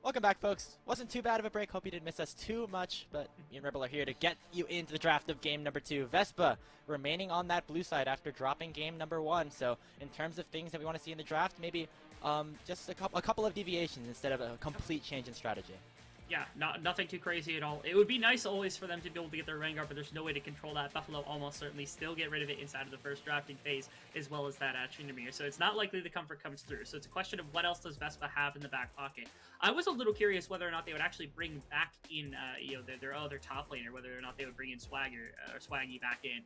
Welcome back, folks. Wasn't too bad of a break. Hope you didn't miss us too much, but me and Rebel are here to get you into the draft of game number 2. VESPA remaining on that blue side after dropping game number 1. So in terms of things that we want to see in the draft, maybe just a couple of deviations instead of a complete change in strategy. Yeah, nothing too crazy at all. It would be nice always for them to be able to get their Rengar, but there's no way to control that. Buffalo almost certainly still get rid of it inside of the first drafting phase, as well as that Tryndamere. So it's not likely the comfort comes through. So it's a question of what else does VESPA have in the back pocket. I was a little curious whether or not they would actually bring back in, their other top laner, whether or not they would bring in Swagger or Swaggy back in.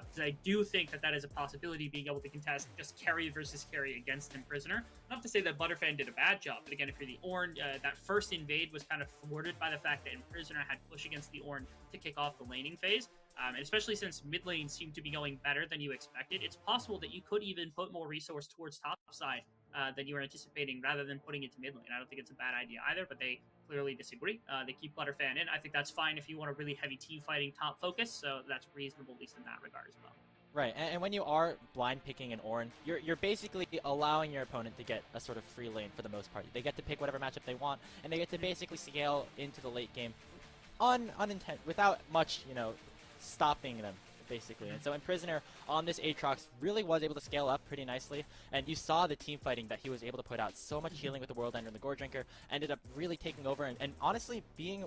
Because I do think that is a possibility, being able to contest just carry versus carry against Emprisonner. Not to say that Butterfan did a bad job, but again, if you're the Ornn, that first invade was kind of thwarted by the fact that Emprisonner had push against the Ornn to kick off the laning phase. And especially since mid lane seemed to be going better than you expected, it's possible that you could even put more resource towards top side than you were anticipating, rather than putting it to mid lane. I don't think it's a bad idea either, but they clearly disagree. They keep Butterfan in. I think that's fine if you want a really heavy team fighting top focus, so that's reasonable, at least in that regard as well. Right, and when you are blind picking an Ornn, you're basically allowing your opponent to get a sort of free lane for the most part. They get to pick whatever matchup they want, and they get to basically scale into the late game without much, stopping them, basically. And so Emprisonner on this Aatrox really was able to scale up pretty nicely, and you saw the team fighting that he was able to put out. So much healing with the World Ender and the Gore Drinker, ended up really taking over and honestly being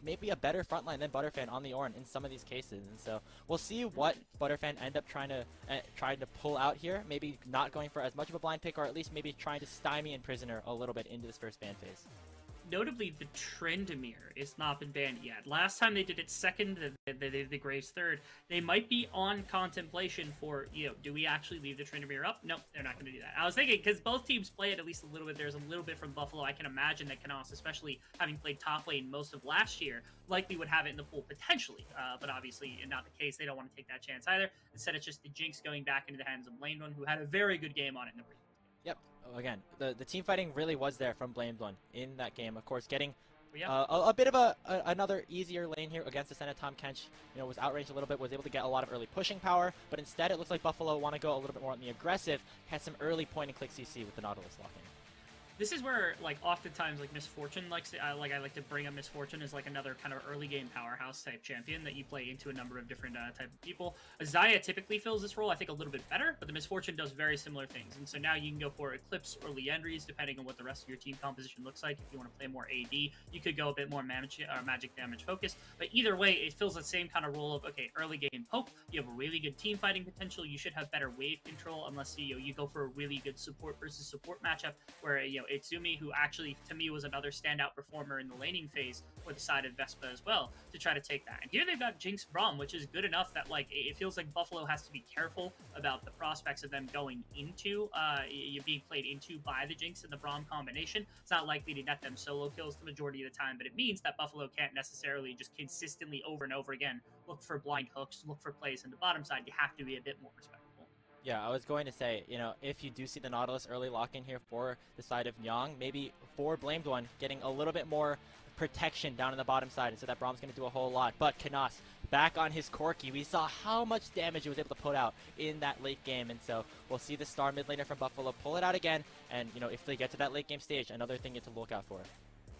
maybe a better frontline than Butterfan on the Ornn in some of these cases. And so we'll see what Butterfan end up trying to pull out here. Maybe not going for as much of a blind pick, or at least maybe trying to stymie Emprisonner a little bit into this first ban phase. Notably, the Tryndamere has not been banned yet. Last time they did it second, they did the Graves third. They might be on contemplation for, do we actually leave the Tryndamere up? Nope, they're not going to do that. I was thinking, because both teams play it at least a little bit. There's a little bit from Buffalo. I can imagine that Canos, especially having played top lane most of last year, likely would have it in the pool potentially. But obviously not the case. They don't want to take that chance either. Instead, it's just the Jinx going back into the hands of Blamed One, who had a very good game on it in the previous. Yep. Again, the team fighting really was there from Blamed One in that game. Of course, getting a bit of another easier lane here against the Senate. Tom Kench, was outraged a little bit, was able to get a lot of early pushing power, but instead it looks like Buffalo want to go a little bit more on the aggressive, had some early point and click CC with the Nautilus locking. This is where, oftentimes, Misfortune I like to bring up Misfortune as, another kind of early game powerhouse type champion that you play into a number of different type of people. Azaya typically fills this role, I think, a little bit better, but the Misfortune does very similar things. And so now you can go for Eclipse or Liandry's, depending on what the rest of your team composition looks like. If you want to play more AD, you could go a bit more magic damage focused. But either way, it fills the same kind of role of, okay, early game poke, you have a really good team fighting potential, you should have better wave control, unless you go for a really good support versus support matchup, where, Izumi, who actually, to me, was another standout performer in the laning phase for the side of VESPA as well, to try to take that. And here they've got Jinx Braum, which is good enough that, it feels like Buffalo has to be careful about the prospects of them going into, being played into by the Jinx and the Braum combination. It's not likely to net them solo kills the majority of the time, but it means that Buffalo can't necessarily just consistently over and over again look for blind hooks, look for plays on the bottom side. You have to be a bit more respectful. Yeah, I was going to say, if you do see the Nautilus early lock-in here for the side of Nyeong, maybe for Blamed One, getting a little bit more protection down on the bottom side, and so that Braum's going to do a whole lot. But Canos, back on his Corki, we saw how much damage he was able to put out in that late game, and so we'll see the star mid laner from Buffalo pull it out again, and, if they get to that late game stage, another thing to look out for.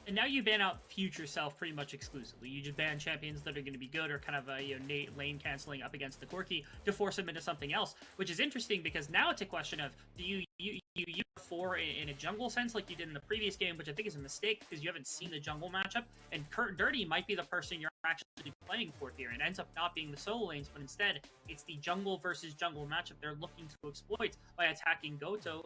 And now you ban out FutureSelf pretty much exclusively. You just ban champions that are going to be good or kind of lane canceling up against the Corki to force them into something else, which is interesting because now it's a question of, do you use 4 in a jungle sense like you did in the previous game, which I think is a mistake because you haven't seen the jungle matchup, and Derty might be the person you're actually playing for here, and ends up not being the solo lanes, but instead it's the jungle versus jungle matchup they're looking to exploit by attacking Goto,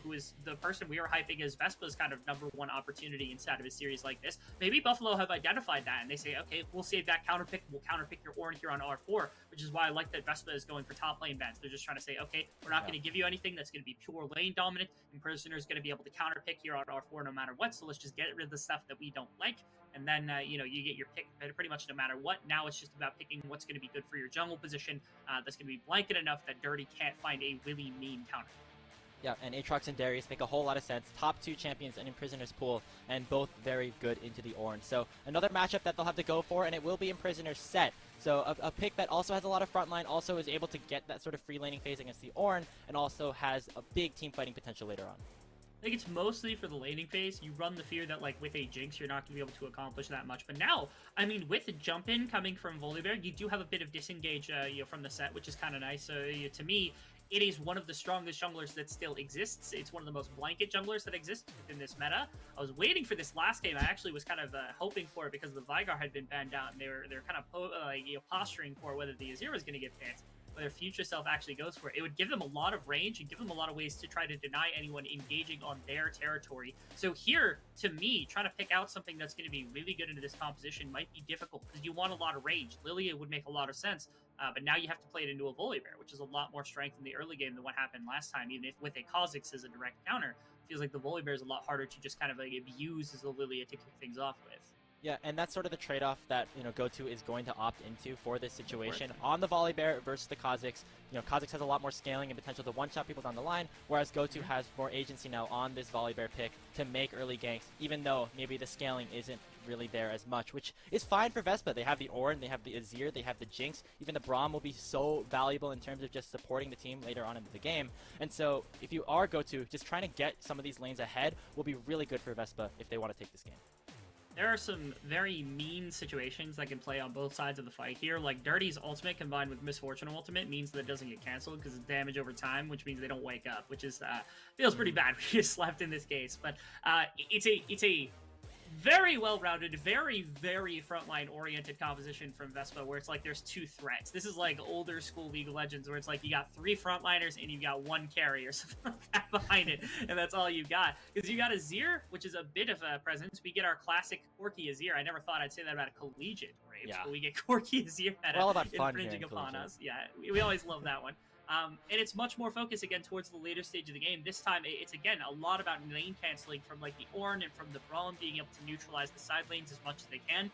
who is the person we are hyping as VESPA's kind of #1 opportunity inside of a series like this. Maybe Buffalo have identified that, and they say, okay, we'll save that counterpick, we'll counterpick your Ornn here on R4, which is why I like that VESPA is going for top lane bans. They're just trying to say, okay, we're not going to give you anything that's going to be pure lane dominant, and Prisoner is going to be able to counterpick here on R4 no matter what, so let's just get rid of the stuff that we don't like, and then, you get your pick pretty much no matter what. Now it's just about picking what's going to be good for your jungle position, that's going to be blanket enough that Derty can't find a really mean counter. Yeah, and Aatrox and Darius make a whole lot of sense. Top 2 champions in Imprisoner's pool, and both very good into the Ornn. So another matchup that they'll have to go for, and it will be Imprisoner's Sett. So a pick that also has a lot of frontline, also is able to get that sort of free laning phase against the Ornn, and also has a big team fighting potential later on. I think it's mostly for the laning phase. You run the fear that, like, with a Jinx, you're not going to be able to accomplish that much. But now, I mean, with a jump in coming from Volibear, you do have a bit of disengage, from the Sett, which is kind of nice. So, to me, it is one of the strongest junglers that still exists. It's one of the most blanket junglers that exists within this meta. I was waiting for this last game. I actually was kind of hoping for it because the Veigar had been banned out, and they're kind of posturing for whether the Azir was going to get picked, whether FutureSelf actually goes for it. It would give them a lot of range and give them a lot of ways to try to deny anyone engaging on their territory. So here, to me, trying to pick out something that's going to be really good into this composition might be difficult because you want a lot of range. Lillia would make a lot of sense, but now you have to play it into a Volibear, which is a lot more strength in the early game than what happened last time, even if with a Kha'Zix as a direct counter. It feels like the Volibear is a lot harder to just kind of like abuse as the Lillia to kick things off with. Yeah, and that's sort of the trade-off that, GoTo is going to opt into for this situation. On the Volibear versus the Kha'Zix, Kha'Zix has a lot more scaling and potential to one-shot people down the line, whereas GoTo has more agency now on this Volibear pick to make early ganks, even though maybe the scaling isn't really there as much, which is fine for VESPA. They have the Ornn, they have the Azir, they have the Jinx. Even the Braum will be so valuable in terms of just supporting the team later on into the game. And so if you are GoTo, just trying to get some of these lanes ahead will be really good for VESPA if they want to take this game. There are some very mean situations that can play on both sides of the fight here. Like, Derty's ultimate combined with Misfortune ultimate means that it doesn't get canceled because it's damage over time, which means they don't wake up, which is feels pretty bad when you slept in this case. But it's a very well-rounded, very, very frontline-oriented composition from VESPA, where it's like there's two threats. This is like older school League of Legends, where it's like you got 3 frontliners and you got 1 carry or something like that behind it, and that's all you got. Because you got Azir, which is a bit of a presence. We get our classic Corki Azir. I never thought I'd say that about a collegiate Braves, but we get Corki Azir infringing upon us. Yeah, we always love that one. And it's much more focused again towards the later stage of the game. This time, it's again a lot about lane canceling from like the Ornn and from the Braum being able to neutralize the side lanes as much as they can.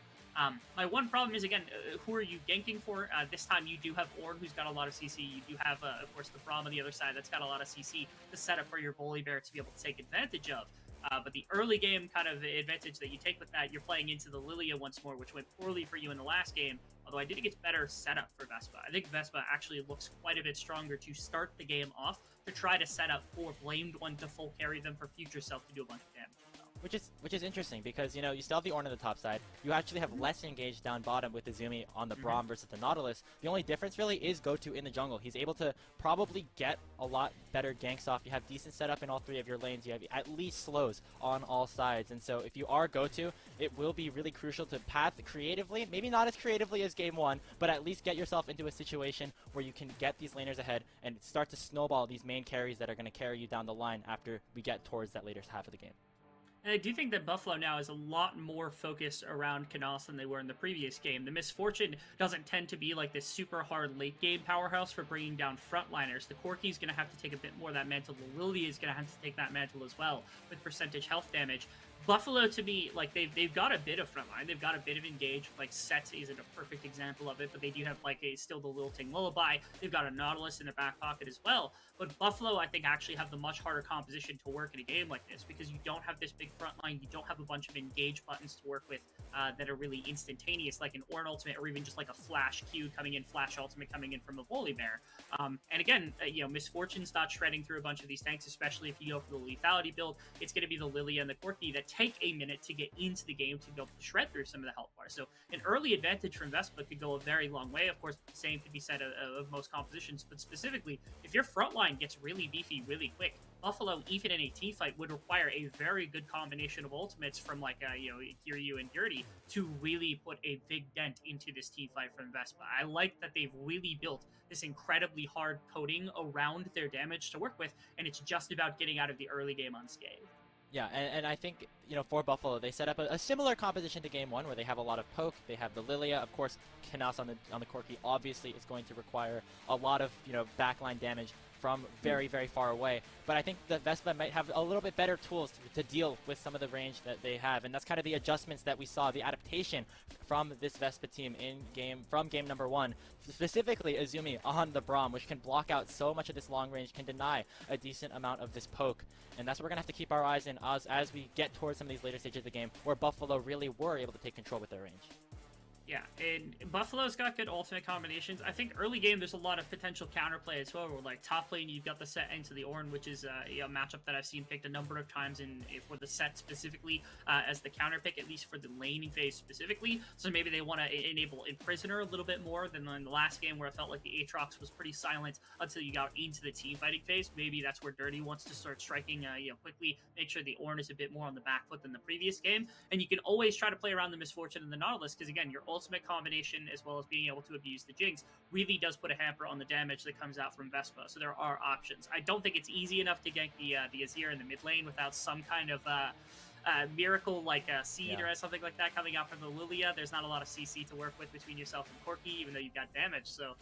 My one problem is, again, who are you ganking for? This time you do have Ornn, who's got a lot of CC. You do have, of course, the Braum on the other side that's got a lot of CC to set up for your Volibear to be able to take advantage of. But the early game kind of advantage that you take with that, you're playing into the Lillia once more, which went poorly for you in the last game. Although I do think it's better setup for VESPA. I think VESPA actually looks quite a bit stronger to start the game off to try to set up for Blamed One to full carry them for FutureSelf to do a bunch of damage. Which is interesting because, you still have the Ornn on the top side. You actually have less engaged down bottom with Izumi on the Braum versus the Nautilus. The only difference really is GoTo in the jungle. He's able to probably get a lot better ganks off. You have decent setup in all 3 of your lanes. You have at least slows on all sides. And so if you are GoTo, it will be really crucial to path creatively. Maybe not as creatively as game 1, but at least get yourself into a situation where you can get these laners ahead and start to snowball these main carries that are going to carry you down the line after we get towards that later half of the game. And I do think that Buffalo now is a lot more focused around Canos than they were in the previous game. The Misfortune doesn't tend to be like this super hard late game powerhouse for bringing down frontliners. The Corki is going to have to take a bit more of that mantle. The Lillia is going to have to take that mantle as well with percentage health damage. Buffalo, to me, like, they've got a bit of frontline. They've got a bit of engage. Like, Sett isn't a perfect example of it, but they do have, like, still the Lilting Lullaby. They've got a Nautilus in their back pocket as well. But Buffalo, I think, actually have the much harder composition to work in a game like this because you don't have this big frontline. You don't have a bunch of engage buttons to work with that are really instantaneous, like an Ornn ultimate or even just like a flash Q coming in, flash ultimate coming in from a Volibear. And again, Misfortune's not shredding through a bunch of these tanks, especially if you go for the lethality build. It's going to be the Lillia and the Corki that take a minute to get into the game to be able to shred through some of the health bars. So an early advantage from VESPA could go a very long way. Of course, the same could be said of most compositions, but specifically, if your frontline gets really beefy really quick, Buffalo, even in a team fight, would require a very good combination of ultimates from like Kyriu and Derty to really put a big dent into this team fight from VESPA. I like that they've really built this incredibly hard coding around their damage to work with, and it's just about getting out of the early game unscathed. Yeah, and I think, for Buffalo, they set up a similar composition to Game 1 where they have a lot of poke, they have the Lillia, of course, Canos on the Corki obviously is going to require a lot of, backline damage from very, very far away. But I think that VESPA might have a little bit better tools to deal with some of the range that they have. And that's kind of the adjustments that we saw, the adaptation from this VESPA team from game number 1. Specifically, Izumi on the Braum, which can block out so much of this long range, can deny a decent amount of this poke. And that's what we're going to have to keep our eyes in as we get towards some of these later stages of the game where Buffalo really were able to take control with their range. Yeah, and Buffalo's got good ultimate combinations. I think early game there's a lot of potential counterplay as well. Where like top lane you've got the Sett into the Ornn, which is a matchup that I've seen picked a number of times for the Sett specifically as the counter pick, at least for the laning phase specifically. So maybe they want to enable Emprisonner a little bit more than in the last game where it felt like the Aatrox was pretty silent until you got into the team fighting phase. Maybe that's where Derty wants to start striking quickly, make sure the Ornn is a bit more on the back foot than the previous game. And you can always try to play around the misfortune and the Nautilus because again, your ultimate combination as well as being able to abuse the Jinx really does put a hamper on the damage that comes out from Vespa. So there are options. I don't think it's easy enough to gank the Azir in the mid lane without some kind of miracle like a seed or something like that coming out from the Lillia. There's not a lot of CC to work with between yourself and Corki, even though you've got damage. So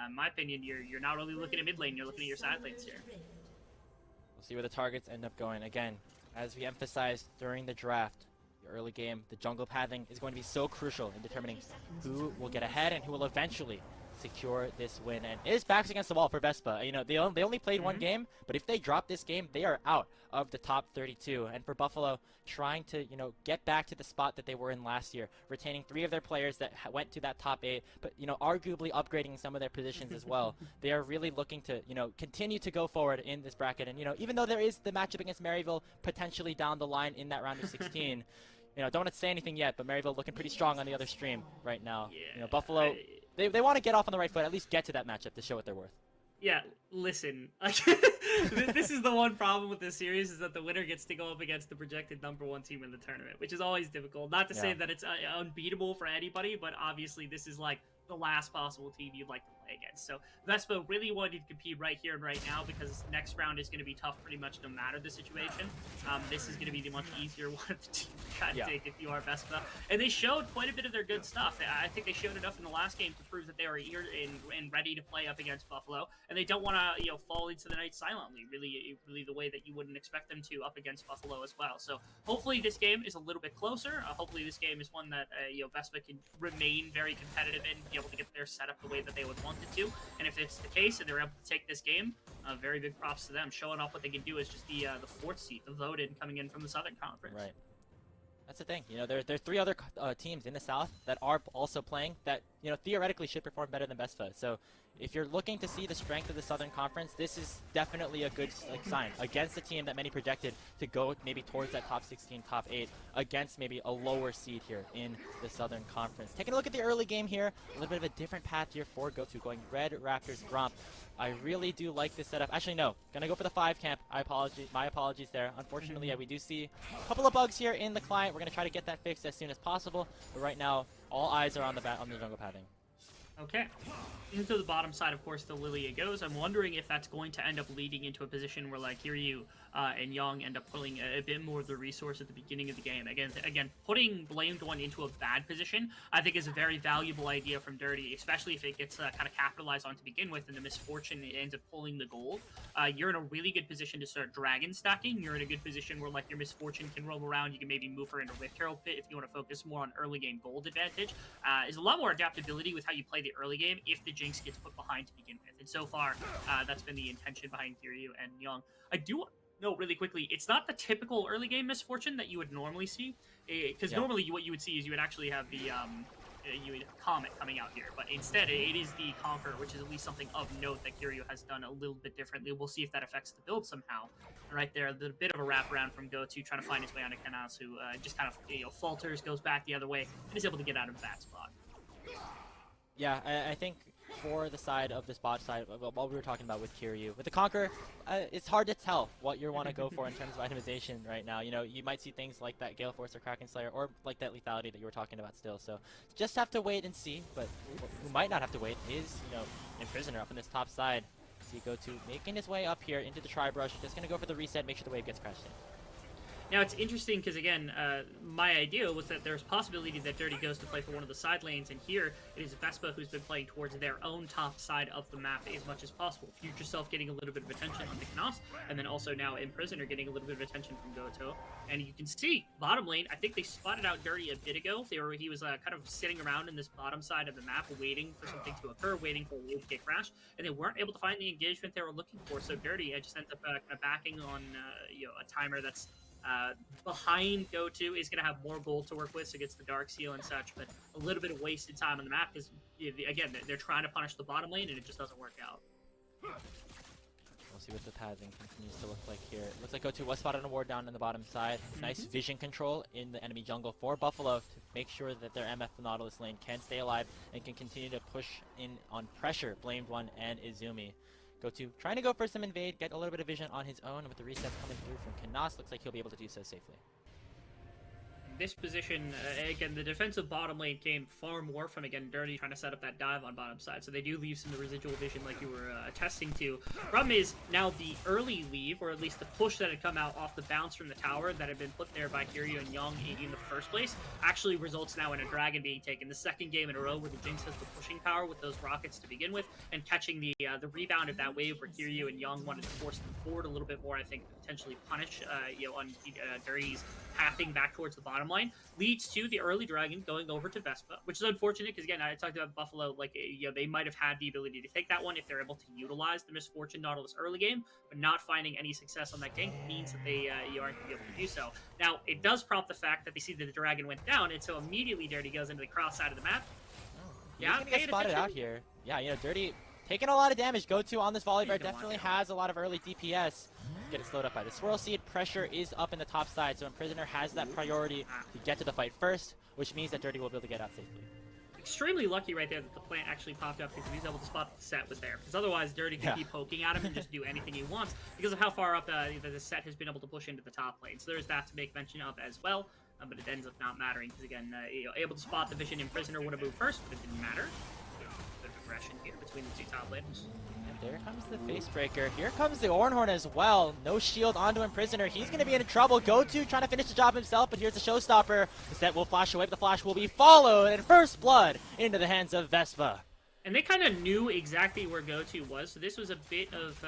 in my opinion, you're not really looking at mid lane, you're looking at your side lanes here. We'll see where the targets end up going. Again, as we emphasized during the draft, the early game, the jungle pathing is going to be so crucial in determining who will get ahead and who will eventually secure this win. And it is backs against the wall for Vespa. You know, they only played one game, but if they drop this game, they are out of the top 32. And for Buffalo, trying to, you know, get back to the spot that they were in last year, retaining 3 of their players that went to that top 8, but, you know, arguably upgrading some of their positions as well. They are really looking to, you know, continue to go forward in this bracket. And, you know, even though there is the matchup against Maryville potentially down the line in that round of 16, you know, don't want to say anything yet, but Maryville looking pretty strong on the other stream right now. Yeah, you know, Buffalo, they want to get off on the right foot, at least get to that matchup to show what they're worth. Yeah, listen, this is the one problem with this series is that the winner gets to go up against the projected #1 team in the tournament, which is always difficult. Not to say that it's unbeatable for anybody, but obviously this is like the last possible team you'd like to play against. So Vespa really wanted to compete right here and right now because next round is going to be tough pretty much no matter the situation. This is going to be the much easier one to try to take if you are Vespa. And they showed quite a bit of their good stuff. I think they showed enough in the last game to prove that they are eager and ready to play up against Buffalo. And they don't want to fall into the night silently, really the way that you wouldn't expect them to up against Buffalo as well. So hopefully this game is a little bit closer. Hopefully this game is one that Vespa can remain very competitive in, be able to get their setup the way that they would want it to. And if it's the case and they're able to take this game, very big props to them. Showing off what they can do is just the 4th seed, the voted coming in from the Southern Conference. Right. That's the thing. You know, there are 3 other teams in the South that are also playing that, you know, theoretically should perform better than Vespa. So if you're looking to see the strength of the Southern Conference, this is definitely a good sign against a team that many projected to go maybe towards that top 16, top 8 against maybe a lower seed here in the Southern Conference. Taking a look at the early game here, a little bit of a different path here for GoTo, going Red Raptors Braum. I really do like this setup. Actually, no. Gonna go for the 5 camp. My apologies there. Unfortunately, yeah, we do see a couple of bugs here in the client. We're gonna try to get that fixed as soon as possible. But right now, all eyes are on the jungle pathing. Okay. Into the bottom side, of course, the Lillia goes. I'm wondering if that's going to end up leading into a position where, like, Kyriu and Nyeong end up pulling a bit more of the resource at the beginning of the game. Again, putting Blamed One into a bad position, I think, is a very valuable idea from Derty, especially if it gets kind of capitalized on to begin with, and the misfortune ends up pulling the gold. You're in a really good position to start dragon stacking. You're in a good position where, like, your misfortune can roam around. You can maybe move her into Rift Herald Pit if you want to focus more on early game gold advantage. There's a lot more adaptability with how you play the early game if the Jinx gets put behind to begin with. And so far, that's been the intention behind Kyriu and Nyeong. I do know really quickly, it's not the typical early game misfortune that you would normally see. Because normally what you would see is you would actually have the you would have Comet coming out here. But instead, it is the Conqueror, which is at least something of note that Kyriu has done a little bit differently. We'll see if that affects the build somehow. Right there, a bit of a wraparound from GoTo, trying to find his way onto Canas, who just kind of falters, goes back the other way, and is able to get out of that spot. Yeah, I think for the side of this bot side, what we were talking about with Kyriu, with the Conqueror, it's hard to tell what you want to go for in terms of itemization right now. You know, you might see things like that Gale Force or Kraken Slayer, or like that lethality that you were talking about still. So just have to wait and see. But who might not have to wait is, you know, Emprisonner up on this top side. See GoTo making his way up here into the Tri-Brush. Just gonna go for the reset, make sure the wave gets crashed in. Now, it's interesting because, again, my idea was that there's a possibility that Derty goes to play for one of the side lanes, and here it is Vespa who's been playing towards their own top side of the map as much as possible. FutureSelf getting a little bit of attention on the Canas, and then also now Emprisonner getting a little bit of attention from GoTo. And you can see, bottom lane, I think they spotted out Derty a bit ago. He was kind of sitting around in this bottom side of the map waiting for something to occur, waiting for a wave to get crashed, and they weren't able to find the engagement they were looking for, so Derty just ends up kind of backing on a timer that's Behind go-to is going to have more gold to work with, so gets the dark seal and such, but a little bit of wasted time on the map because, again, they're trying to punish the bottom lane and it just doesn't work out. We'll see what the pathing continues to look like here. It looks like go-to was spotted on a ward down in the bottom side. Nice vision control in the enemy jungle for Buffalo to make sure that their MF Nautilus lane can stay alive and can continue to push in on pressure Blamed One and Izumi. go-to trying to go for some invade, get a little bit of vision on his own with the resets coming through from Canas. Looks like he'll be able to do so safely. This position, again, the defensive bottom lane came far more from, again, Derty trying to set up that dive on bottom side, so they do leave some of the residual vision like you were attesting to. Problem is, now the early leave, or at least the push that had come out off the bounce from the tower that had been put there by Kyriu and Nyeong in the first place, actually results now in a dragon being taken. The second game in a row where the Jinx has the pushing power with those rockets to begin with, and catching the rebound of that wave where Kyriu and Nyeong wanted to force them forward a little bit more, I think, potentially punish, on Dirty's pathing back towards the bottom line, leads to the early dragon going over to VESPA, which is unfortunate because, again, I talked about Buffalo, like, they might have had the ability to take that one if they're able to utilize the Misfortune Nautilus early game, but not finding any success on that gank means that they aren't going to be able to do so. Now, it does prompt the fact that they see that the dragon went down, and so immediately Dirty goes into the cross side of the map. He's gonna get spotted out here. Yeah, Dirty taking a lot of damage. Go-to on this Volibear definitely has a lot of early DPS. Get it slowed up by the Swirl Seed. Pressure is up in the top side, so Emprisonner has that priority to get to the fight first, which means that Dirty will be able to get out safely. Extremely lucky right there that the plant actually popped up because he was able to spot that the Sett was there. Because otherwise, Dirty could keep poking at him and just do anything he wants because of how far up the Sett has been able to push into the top lane. So there's that to make mention of as well. But it ends up not mattering because, again, able to spot the vision. Emprisonner would have moved first, but it didn't matter. Bit of aggression here between the two top laners. And there comes the face breaker. Here comes the Ornn as well. No shield onto Emprisonner. He's going to be in trouble. go-to trying to finish the job himself, but here's the showstopper. The Sett will flash away, but the flash will be followed, and first blood into the hands of VESPA. And they kind of knew exactly where go-to was, so this was a bit of...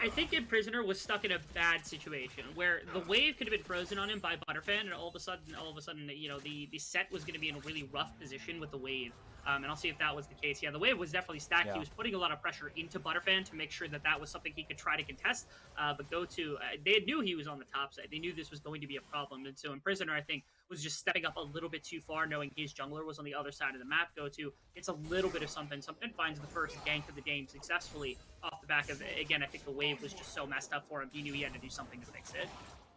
I think Emprisonner was stuck in a bad situation where the wave could have been frozen on him by Butterfan, and all of a sudden, the Sett was going to be in a really rough position with the wave. And I'll see if that was the case. Yeah, the wave was definitely stacked. Yeah. He was putting a lot of pressure into Butterfan to make sure that that was something he could try to contest. But go-to, they knew he was on the top side. They knew this was going to be a problem. And so Emprisonner, I think, was just stepping up a little bit too far, knowing his jungler was on the other side of the map. go-to, it's a little bit of something. Something finds the first gank of the game successfully off the back of, again, I think the wave was just so messed up for him. He knew he had to do something to fix it.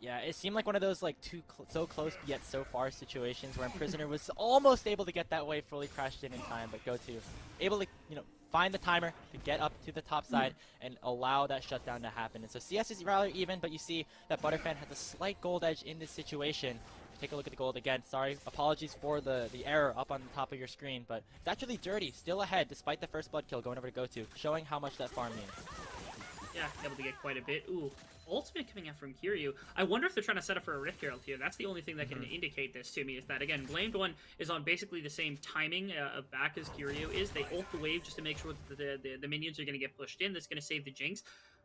Yeah, it seemed like one of those like so close yet so far situations where Emprisonner was almost able to get that wave fully crashed in time, but go-to able to find the timer to get up to the top side and allow that shutdown to happen. And so CS is rather even, but you see that Butterfan has a slight gold edge in this situation. Take a look at the gold again. Sorry, apologies for the error up on the top of your screen, but it's actually Dirty still ahead despite the first blood kill going over to go-to, showing how much that farm means. Yeah, able to get quite a bit. Ooh, ultimate coming out from Kyriu. I wonder if they're trying to set up for a Rift Herald here. That's the only thing that can indicate this to me, is that, again, Blamed One is on basically the same timing of back as Kyriu is. They ult the wave just to make sure that the minions are going to get pushed in. That's going to save the Jinx.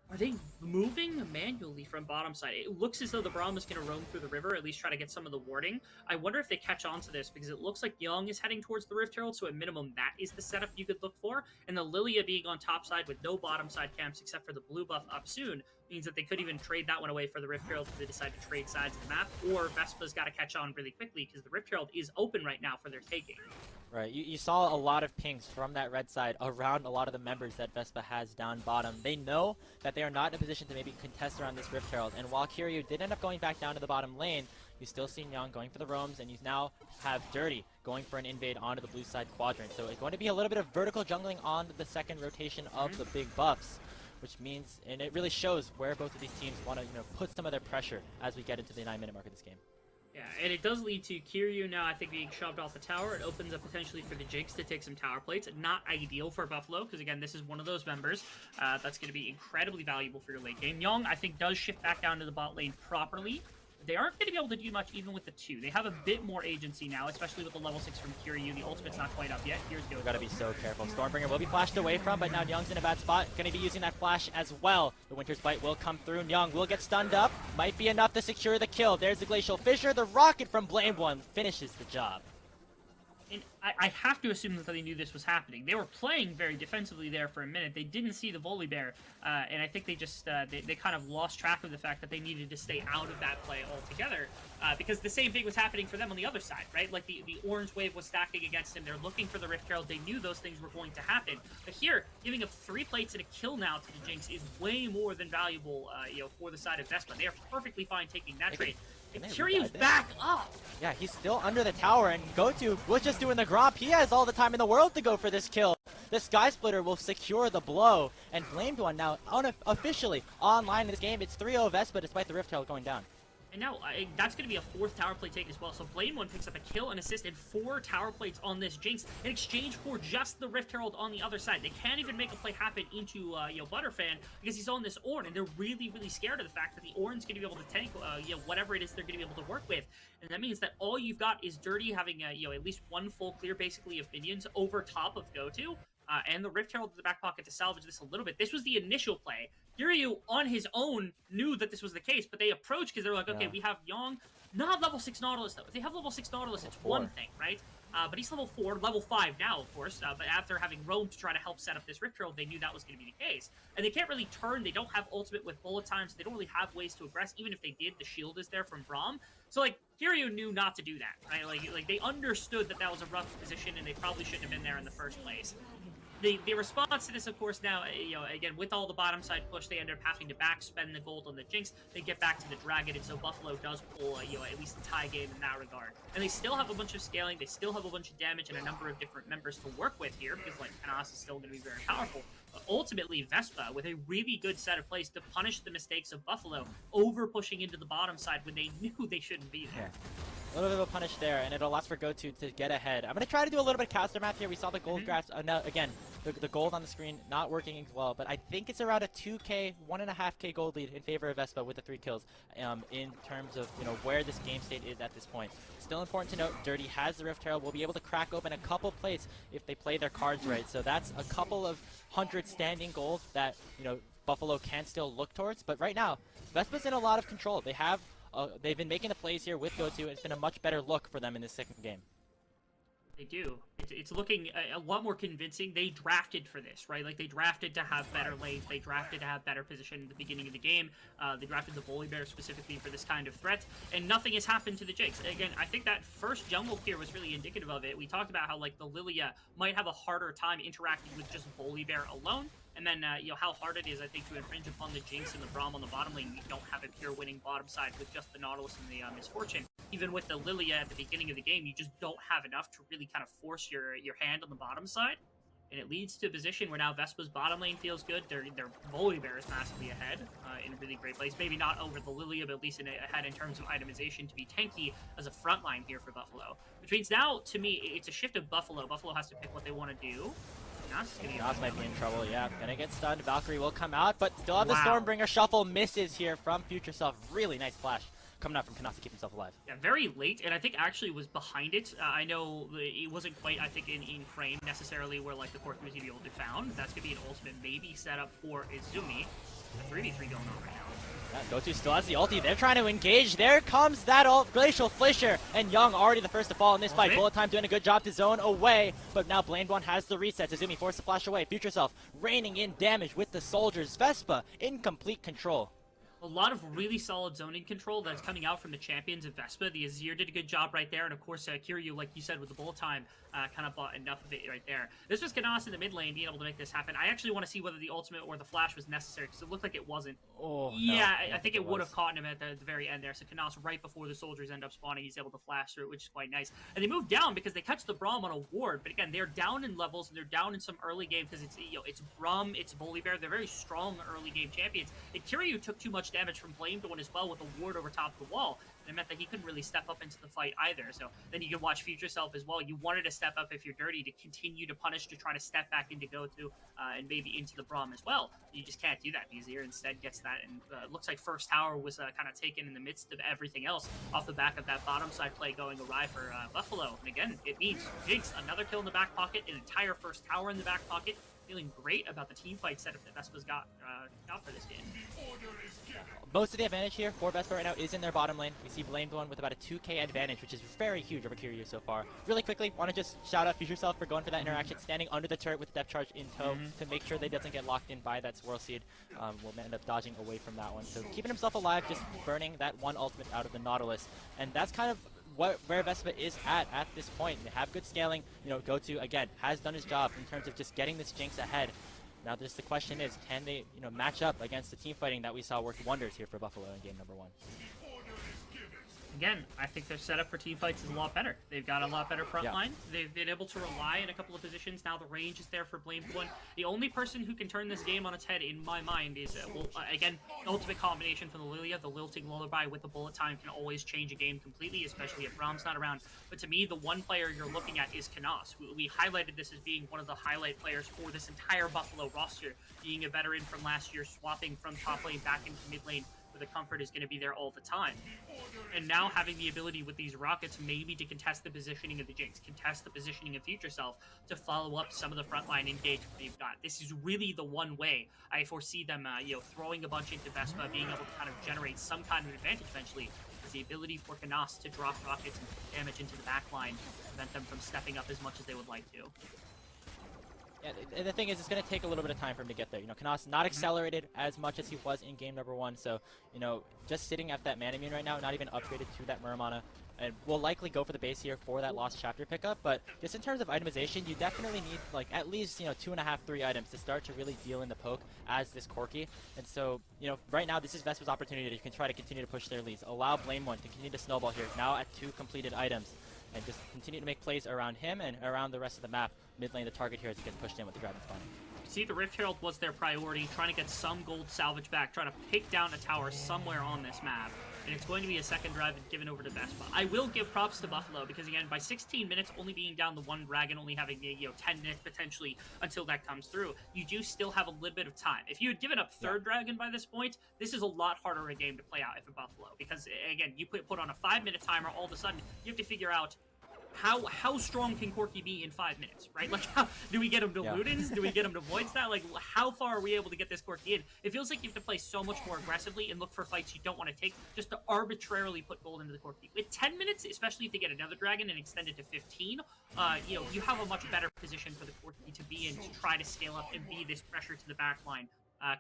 Are they moving manually from bottom side? It looks as though the Braum is going to roam through the river, at least try to get some of the warding. I wonder if they catch on to this, because it looks like Nyeong is heading towards the Rift Herald, so at minimum that is the setup you could look for. And the Lillia being on top side with no bottom side camps except for the blue buff up soon means that they could even trade that one away for the Rift Herald if they decide to trade sides of the map, or Vespa's got to catch on really quickly because the Rift Herald is open right now for their taking. Right, you saw a lot of pings from that red side around a lot of the members that VESPA has down bottom. They know that they are not in a position to maybe contest around this Rift Herald, and while Kyriu did end up going back down to the bottom lane, you still see Nyeong going for the roams, and you now have Derty going for an invade onto the blue side quadrant. So it's going to be a little bit of vertical jungling on the second rotation of the big buffs, which means, and it really shows where both of these teams want to put some of their pressure as we get into the 9-minute mark of this game. Yeah, and it does lead to Kyriu now, I think, being shoved off the tower. It opens up potentially for the Jinx to take some tower plates. Not ideal for Buffalo, because, again, this is one of those members that's going to be incredibly valuable for your late game. Nyeong, I think, does shift back down to the bot lane properly. They aren't going to be able to do much even with the 2. They have a bit more agency now, especially with the level 6 from Kyriu. The ultimate's not quite up yet. Here's go. Gotta be so careful. Stormbringer will be flashed away from, but now Nyeong's in a bad spot. Gonna be using that flash as well. The Winter's Bite will come through. Nyeong will get stunned up. Might be enough to secure the kill. There's the Glacial Fissure. The rocket from Blamed One finishes the job. And I have to assume that they knew this was happening. They were playing very defensively there for a minute. They didn't see the Volibear, and I think they just they kind of lost track of the fact that they needed to stay out of that play altogether, because the same thing was happening for them on the other side, right? Like the orange wave was stacking against him. They're looking for the Rift Herald. They knew those things were going to happen. But here, giving up 3 plates and a kill now to the Jinx is way more than valuable, for the side of VESPA. They are perfectly fine taking that trade. And Kyriu's back up! Yeah, he's still under the tower, and GoTo was just doing the gromp. He has all the time in the world to go for this kill. The Sky Splitter will secure the blow, and Blamed One now officially online in this game. It's 3-0 VESPA despite the Rift Herald going down. And now, that's going to be a 4th tower plate take as well. So Blade One picks up a kill, and assist, and 4 tower plates on this Jinx in exchange for just the Rift Herald on the other side. They can't even make a play happen into Butterfan because he's on this Ornn, and they're really, really scared of the fact that the Ornn's going to be able to tank whatever it is they're going to be able to work with. And that means that all you've got is Derty having at least 1 full clear, basically, of minions over top of GoTo. And the Rift Herald in the back pocket to salvage this a little bit. This was the initial play. Kyriu, on his own, knew that this was the case, but they approached because they were like, okay, we have Nyeong. Not level 6 Nautilus, though. If they have level 6 Nautilus, it's one thing, right? But he's level 4, level 5 now, of course. But after having roamed to try to help set up this Rift Herald, they knew that was going to be the case. And they can't really turn. They don't have ultimate with bullet time, so they don't really have ways to aggress. Even if they did, the shield is there from Braum. So, like, Kyriu knew not to do that, right? Like they understood that that was a rough position, and they probably shouldn't have been there in the first place. The response to this, of course, now, again, with all the bottom side push, they end up having to backspend the gold on the Jinx. They get back to the Dragon, and so Buffalo does pull, at least a tie game in that regard. And they still have a bunch of scaling, they still have a bunch of damage, and a number of different members to work with here, because, like, Canas is still going to be very powerful. But ultimately, VESPA, with a really good set of plays to punish the mistakes of Buffalo, over pushing into the bottom side when they knew they shouldn't be there. Yeah. A little bit of a punish there, and it'll last for GoTo to get ahead. I'm going to try to do a little bit of caster math here. We saw the gold grass. Now, again, the gold on the screen not working as well, but I think it's around a 2K, 1.5K gold lead in favor of VESPA with the 3 kills in terms of where this game state is at this point. Still important to note, Derty has the Rift Herald. Will be able to crack open a couple plates if they play their cards right. So that's a couple of 100 standing gold that Buffalo can still look towards. But right now, VESPA's in a lot of control. They've been making the plays here with GoTo. It's been a much better look for them in this second game. They do. It's looking a lot more convincing. They drafted for this, right? Like, they drafted to have better lanes. They drafted to have better position at the beginning of the game. They drafted the Volibear specifically for this kind of threat, and nothing has happened to the Jinx. Again, I think that first jungle clear was really indicative of it. We talked about how, like, the Lillia might have a harder time interacting with just Volibear alone. And then, how hard it is, I think, to infringe upon the Jinx and the Braum on the bottom lane. You don't have a pure winning bottom side with just the Nautilus and the Misfortune. Even with the Lillia at the beginning of the game, you just don't have enough to really kind of force your hand on the bottom side. And it leads to a position where now VESPA's bottom lane feels good. Their Volibear is massively ahead in a really great place. Maybe not over the Lillia, but at least ahead in terms of itemization to be tanky as a front line here for Buffalo. Which means now, to me, it's a shift of Buffalo. Buffalo has to pick what they want to do. Nas might be in trouble, yeah. Gonna get stunned. Valkyrie will come out, but still have the Stormbringer shuffle. Misses here from FutureSelf. Really nice flash coming out from Canas to keep himself alive. Yeah, very late, and I think actually was behind it. I know it wasn't quite, I think, in frame necessarily where, like, the Corki was going to be able to be found. That's going to be an ultimate maybe set up for Izumi. A 3v3 going on right now. Yeah, GoTo still has the ulti. They're trying to engage. There comes that Glacial Fissure. And Nyeong already the first to fall in this fight. Bullet Time doing a good job to zone away. But now Blamed One has the resets. Izumi forced to flash away. FutureSelf raining in damage with the soldiers. VESPA in complete control. A lot of really solid zoning control that's coming out from the champions of VESPA. The Azir did a good job right there, and of course, Kyriu, like you said, with the bullet time, kind of bought enough of it right there. This was Canas in the mid lane being able to make this happen. I actually want to see whether the ultimate or the flash was necessary, because it looked like it wasn't. Oh, yeah, no, I think it would have caught him at the very end there. So Canas, right before the soldiers end up spawning, he's able to flash through it, which is quite nice. And they moved down because they catch the Braum on a ward, but again, they're down in levels, and they're down in some early game because it's it's Braum, it's Volibear. They're very strong early game champions. And Kyriu took too much damage from Blamed One as well with a ward over top of the wall. And it meant that he couldn't really step up into the fight either. So then you can watch FutureSelf as well. You wanted to step up if you're Derty to continue to punish, to try to step back into GoTo and maybe into the Braum as well. You just can't do that. Azir instead gets that, and it looks like first tower was kind of taken in the midst of everything else off the back of that bottom side play going awry for Buffalo. And again, it means Jinx, another kill in the back pocket, an entire first tower in the back pocket. feeling great about the team fight setup that Vespa's got for this game. Most of the advantage here for VESPA right now is in their bottom lane. We see Blamed One with about a 2k advantage, which is very huge over Kyriu so far. Really quickly, want to just shout out FutureSelf for going for that interaction, standing under the turret with the depth charge in tow to make sure they doesn't get locked in by that Swirl Seed. Will end up dodging away from that one. So keeping himself alive, just burning that one ultimate out of the Nautilus. And that's kind of where VESPA is at this point. They have good scaling. You know, GoTo, again, has done his job in terms of just getting this Jinx ahead. Now, just the question is, can they, match up against the team fighting that we saw work wonders here for Buffalo in game number 1? Again, I think their setup for team fights is a lot better. They've got a lot better front line. They've been able to rely in a couple of positions. Now the range is there for Blamed One. The only person who can turn this game on its head, in my mind, is, again, the ultimate combination from the Lillia. The lilting lullaby with the bullet time can always change a game completely, especially if Braum's not around. But to me, the one player you're looking at is Canas. We highlighted this as being one of the highlight players for this entire Buffalo roster, being a veteran from last year, swapping from top lane back into mid lane. The comfort is going to be there all the time. And now having the ability with these rockets maybe to contest the positioning of the Jinx, contest the positioning of FutureSelf, to follow up some of the frontline engagement they've got. This is really the one way I foresee them throwing a bunch into Vespa, being able to kind of generate some kind of advantage eventually, is the ability for Canas to drop rockets and put damage into the backline, prevent them from stepping up as much as they would like to. Yeah, the thing is, it's going to take a little bit of time for him to get there. Canas not accelerated as much as he was in game number 1, so, just sitting at that mana immune right now, not even upgraded to that Muramana, and will likely go for the base here for that Lost Chapter pickup, but just in terms of itemization, you definitely need, at least, 2.5, 3 items to start to really deal in the poke as this Corki, and so, right now, this is Vespa's opportunity to try to continue to push their leads, allow Blame One to continue to snowball here, now at 2 completed items, and just continue to make plays around him and around the rest of the map. Mid lane, the target here as he gets pushed in with the Dragon Spawn. See, the Rift Herald was their priority, trying to get some gold salvage back, trying to pick down a tower somewhere on this map. And it's going to be a second drive given over to Vespa. I will give props to Buffalo because, again, by 16 minutes, only being down the one dragon, only having 10 minutes potentially until that comes through, you do still have a little bit of time. If you had given up third dragon by this point, this is a lot harder a game to play out if you're Buffalo. Because, again, you put on a 5-minute timer, all of a sudden, you have to figure out how strong can Corki be in 5 minutes, right? Do we get him to Ludens? Do we get him to Void Stat? How far are we able to get this Corki in? It feels like you have to play so much more aggressively and look for fights you don't want to take just to arbitrarily put gold into the Corki. With 10 minutes, especially if they get another dragon and extend it to 15, you have a much better position for the Corki to be in to try to scale up and be this pressure to the back line.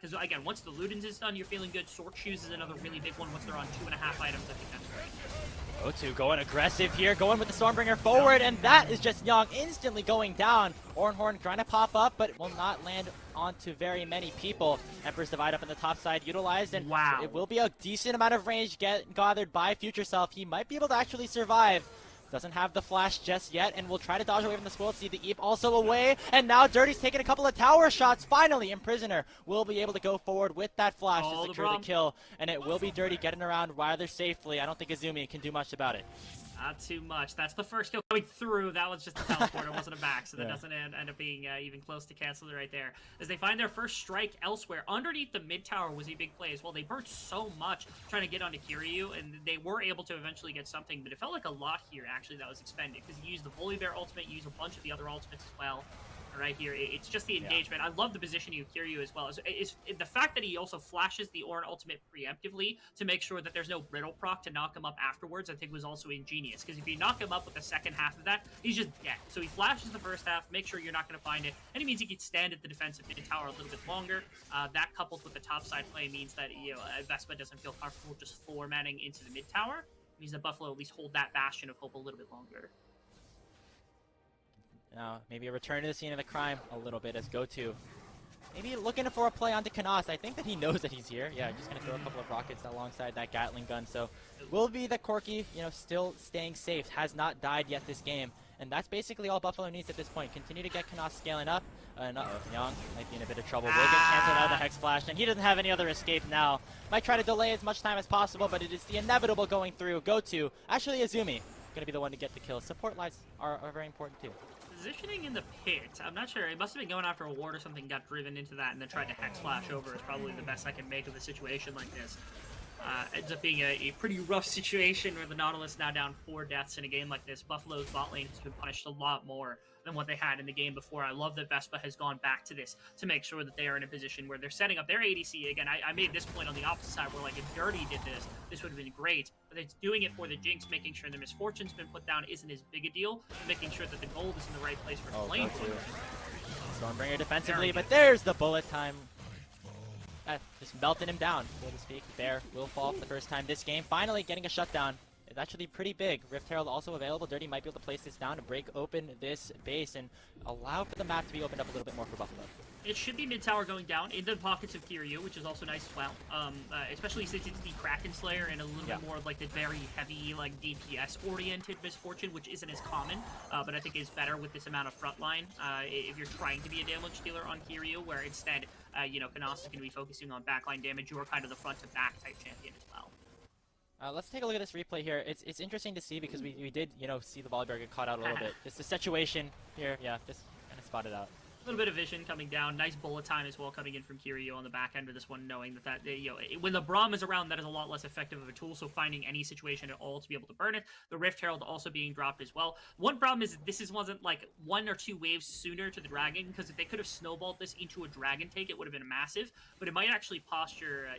Because, again, once the Ludens is done, you're feeling good. Sword Shoes is another really big one once they're on 2.5 items. I think that's great. GoTo going aggressive here, going with the Stormbringer forward, and that is just Nyeong instantly going down. Ornn trying to pop up, but will not land onto very many people. Emperor's Divide up on the top side utilized, and it will be a decent amount of range gathered by FutureSelf. He might be able to actually survive. Doesn't have the flash just yet, and will try to dodge away from the Swirl. See the Eep also away, and now Derty's taking a couple of tower shots. Finally, Emprisonner will be able to go forward with that flash to secure the kill, and it will be Derty getting around rather safely. I don't think Izumi can do much about it. Not too much. That's the first kill coming through. That was just a teleport. It wasn't a back, so that doesn't end up being even close to canceled right there. As they find their first strike elsewhere. Underneath the mid tower was a big play as well. They burnt so much trying to get onto Kyriu, and they were able to eventually get something, but it felt like a lot here, actually, that was expended, because he used the Volibear ultimate, used a bunch of the other ultimates as well. Right here, it's just the engagement. I love the positioning of Kyriu as well. It's the fact that he also flashes the Ornn ultimate preemptively to make sure that there's no riddle proc to knock him up afterwards, I think was also ingenious. Because if you knock him up with the second half of that, he's just dead. So he flashes the first half, make sure you're not going to find it, and it means he can stand at the defensive mid tower a little bit longer. That coupled with the topside play means that Vespa doesn't feel comfortable just formatting into the mid tower. It means that Buffalo at least hold that bastion of hope a little bit longer. Now, maybe a return to the scene of the crime a little bit as GoTo. Maybe looking for a play onto Canas. I think that he knows that he's here. Yeah, just going to throw a couple of rockets alongside that Gatling gun. So, will be the Corki, still staying safe. Has not died yet this game. And that's basically all Buffalo needs at this point. Continue to get Canas scaling up. And Nyeong might be in a bit of trouble. Will get canceled out of the Hex Flash. And he doesn't have any other escape now. Might try to delay as much time as possible, but it is the inevitable going through. GoTo. Actually, Izumi going to be the one to get the kill. Support lights are very important too. Positioning in the pit, I'm not sure. It must have been going after a ward or something, got driven into that, and then tried to Hex Flash over is probably the best I can make of a situation like this. ends up being a pretty rough situation where the Nautilus now down 4 deaths in a game like this. Buffalo's bot lane has been punished a lot more than what they had in the game before. I love that VESPA has gone back to this to make sure that they are in a position where they're setting up their ADC. Again, I made this point on the opposite side where, like, if Derty did this would have been great. But it's doing it for the Jinx, making sure the Misfortune's been put down isn't as big a deal, making sure that the gold is in the right place for the lane. Stormbringer defensively, but there's the bullet time. Just melting him down, so to speak. Bear will fall for the first time this game. Finally getting a shutdown. It's actually pretty big. Rift Herald also available. Derty might be able to place this down to break open this base and allow for the map to be opened up a little bit more for Buffalo. It should be mid tower going down into the pockets of Kyriu, which is also nice as well. Especially since it's the Kraken Slayer and a little bit more of like the very heavy, like DPS oriented Misfortune, which isn't as common, but I think is better with this amount of frontline. If you're trying to be a damage dealer on Kyriu, where instead, Canas is going to be focusing on backline damage, you're kind of the front to back type champion as well. Let's take a look at this replay here. It's interesting to see because we did, see the Volibear get caught out a little bit. Just the situation here, just kind of spotted out. A little bit of vision coming down. Nice bullet time as well coming in from Kyriu on the back end of this one, knowing that when the Braum is around, that is a lot less effective of a tool, so finding any situation at all to be able to burn it. The Rift Herald also being dropped as well. One problem is this wasn't like 1 or 2 waves sooner to the Dragon, because if they could have snowballed this into a Dragon take, it would have been massive, but it might actually posture,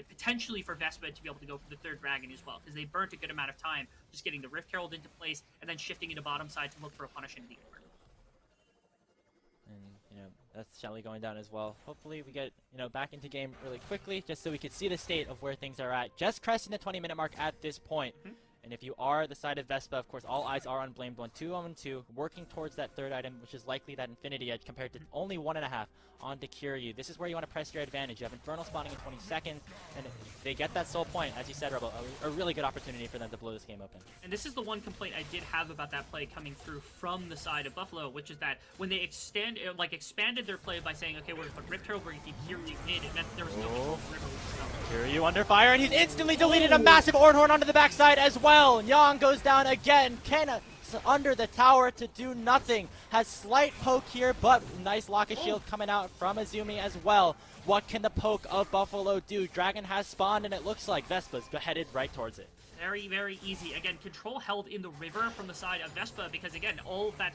potentially for VESPA to be able to go for the 3rd Dragon as well, because they burnt a good amount of time just getting the Rift Herald into place and then shifting into bottom side to look for a punish into the order. And, that's Shelly going down as well. Hopefully we get, back into game really quickly, just so we could see the state of where things are at. Just cresting the 20-minute mark at this point. And if you are the side of VESPA, of course, all eyes are on Blamed 1, 2-on-2, working towards that 3rd item, which is likely that Infinity Edge, compared to only 1.5 onto Kyriu. This is where you want to press your advantage. You have Infernal spawning in 20 seconds, and if they get that soul point, as you said, Rebel, a really good opportunity for them to blow this game open. And this is the one complaint I did have about that play coming through from the side of Buffalo, which is that when they expanded their play by saying, okay, we're going to put Rift Herald, we're going to keep Kyriu mid, it meant that there was no Kyriu under fire, and he's instantly deleted a massive Ornn onto the backside as well. Nyeong goes down again. Kenna under the tower to do nothing. Has slight poke here, but nice lock of shield coming out from Izumi as well. What can the poke of Buffalo do? Dragon has spawned, and it looks like VESPA's headed right towards it. Very, very easy. Again, control held in the river from the side of VESPA because, again, all of that,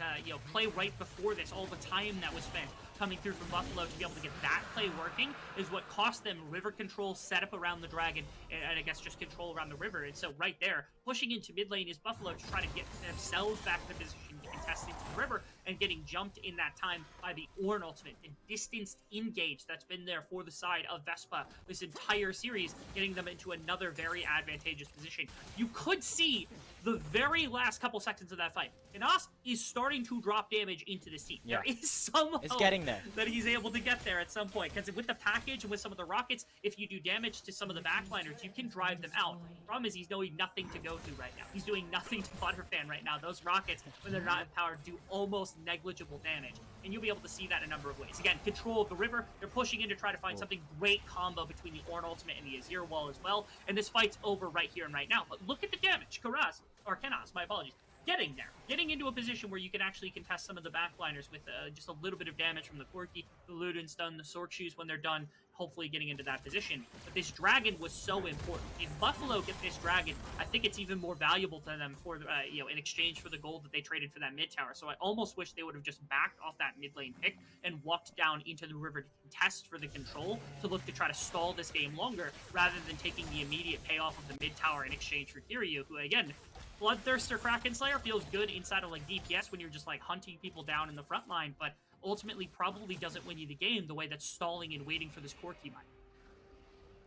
play right before this, all the time that was spent coming through from Buffalo to be able to get that play working is what cost them river control, set up around the Dragon, and I guess just control around the river. And so right there, pushing into mid lane is Buffalo to try to get themselves back in the position to contest into the river and getting jumped in that time by the Ornn ultimate. The distanced engage that's been there for the side of VESPA this entire series, getting them into another very advantageous position. You could see the very last couple seconds of that fight. Canas is starting to drop damage into the seat. There is some hope getting there that he's able to get there at some point, because with the package and with some of the rockets, if you do damage to some of the backliners, you can drive them out. The problem is he's doing nothing to go to right now. He's doing nothing to Butterfan right now. Those rockets, when they're not empowered, do almost negligible damage, and you'll be able to see that in a number of ways. Again, control of the river. They're pushing in to try to find something great combo between the Ornn ultimate and the Azir wall as well, and this fight's over right here and right now. But look at the damage. Canas, my apologies. Getting there. Getting into a position where you can actually contest some of the backliners with just a little bit of damage from the Corki, the Ludin stun, the Sword Shoes when they're done, hopefully getting into that position. But this Dragon was so important. If Buffalo get this Dragon, I think it's even more valuable to them for, in exchange for the gold that they traded for that mid tower. So I almost wish they would have just backed off that mid lane pick and walked down into the river to contest for the control, to look to try to stall this game longer, rather than taking the immediate payoff of the mid tower in exchange for Kyriu, who, again, Bloodthirster Kraken Slayer feels good inside of DPS when you're just hunting people down in the front line, but ultimately probably doesn't win you the game the way that stalling and waiting for this Corki might.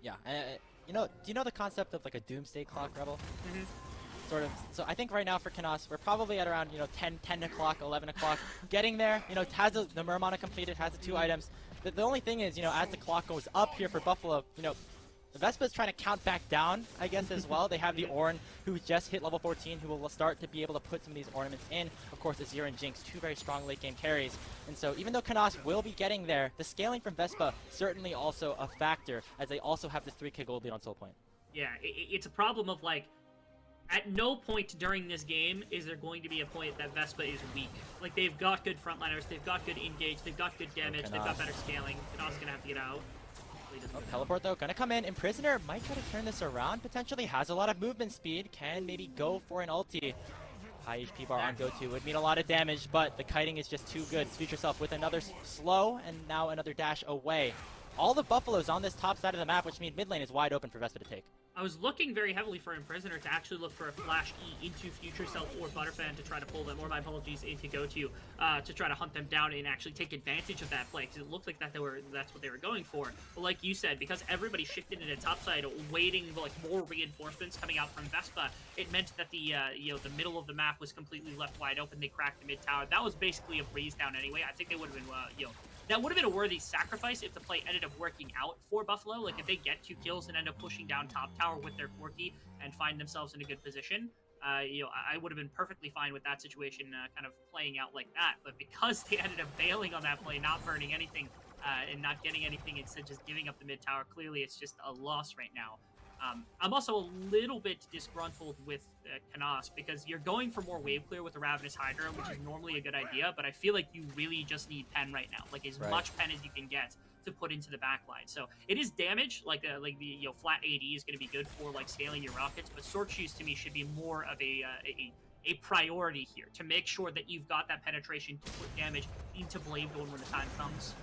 Yeah, do you know the concept of a doomsday clock, Rebel? Sort of. So I think right now for Canas, we're probably at around 10 o'clock, 11 o'clock, getting there. Has the Murmana completed, has the 2 items. The only thing is, as the clock goes up here for Buffalo, VESPA's trying to count back down, I guess, as well. They have the Ornn, who just hit level 14, who will start to be able to put some of these ornaments in. Of course, Azir and Jinx, 2 very strong late-game carries. And so even though Canas will be getting there, the scaling from VESPA certainly also a factor, as they also have this 3k gold lead on Soul Point. Yeah, it's a problem of, at no point during this game is there going to be a point that VESPA is weak. They've got good frontliners, they've got good engage, they've got good damage, they've got better scaling. Canas is going to have to get out. hopefully it doesn't go down. Teleport though, gonna come in. Emprisonner might try to turn this around potentially. Has a lot of movement speed. Can maybe go for an ulti. High HP bar on go-to would mean a lot of damage, but the kiting is just too good. FutureSelf with another slow and now another dash away. All the Buffalos on this top side of the map, which means mid lane is wide open for VESPA to take. I was looking very heavily for Emprisonner to actually look for a flash E into FutureSelf or Butterfan to try to pull them, or my apologies, into GoTo, to try to hunt them down and actually take advantage of that play, because it looked like that's what they were going for. But like you said, because everybody shifted into topside, waiting like more reinforcements coming out from VESPA, it meant that the the middle of the map was completely left wide open. They cracked the mid tower. That was basically a breeze down anyway. I think they would have been that would have been a worthy sacrifice if the play ended up working out for Buffalo. Like, if they get 2 kills and end up pushing down top tower with their Corki and find themselves in a good position, I would have been perfectly fine with that situation kind of playing out like that. But because they ended up bailing on that play, not burning anything, and not getting anything, instead just giving up the mid tower, clearly it's just a loss right now. I'm also a little bit disgruntled with Canas, because you're going for more wave clear with the Ravenous Hydra, which is normally a good idea, but I feel like you really just need pen right now, like as much pen as you can get to put into the backline. So it is damage, like the flat AD is going to be good for like scaling your rockets, but Sword Shoes to me should be more of a priority here, to make sure that you've got that penetration to put damage into Blade Golden when the time comes.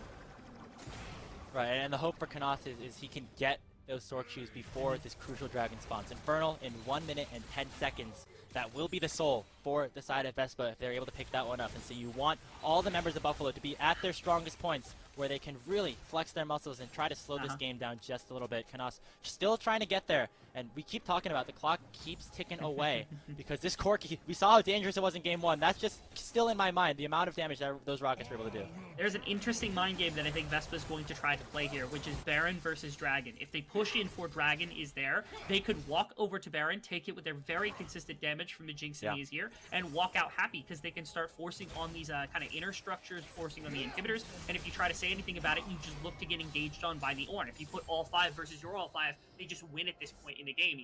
Right, and the hope for Canas is he can get those Sword Shoes before this crucial dragon spawns. Infernal in 1 minute and 10 seconds. That will be the soul for the side of VESPA if they're able to pick that one up. And so you want all the members of Buffalo to be at their strongest points, where they can really flex their muscles and try to slow this game down just a little bit. Canas still trying to get there, and we keep talking about the clock keeps ticking away because this Corki, we saw how dangerous it was in game 1. That's just still in my mind, the amount of damage that those rockets were able to do. There's an interesting mind game that I think Vespa's going to try to play here, which is Baron versus Dragon. If they push in for Dragon is there, they could walk over to Baron, take it with their very consistent damage from the Jinx and the Azir, and walk out happy, because they can start forcing on these kind of inner structures, forcing on the inhibitors, and if you try to say anything about it, you just look to get engaged on by the Ornn. If you put all 5 versus your all 5, they just win at this point in the game.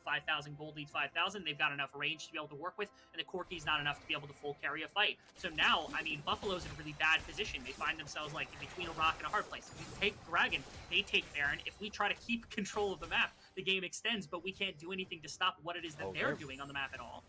5,000 gold leads 5,000, they've got enough range to be able to work with, and the Corki's not enough to be able to full carry a fight. So now, I mean, Buffalo's in a really bad position. They find themselves like in between a rock and a hard place. If you take Dragon, they take Baron. If we try to keep control of the map, the game extends, but we can't do anything to stop what it is that they're doing on the map at all.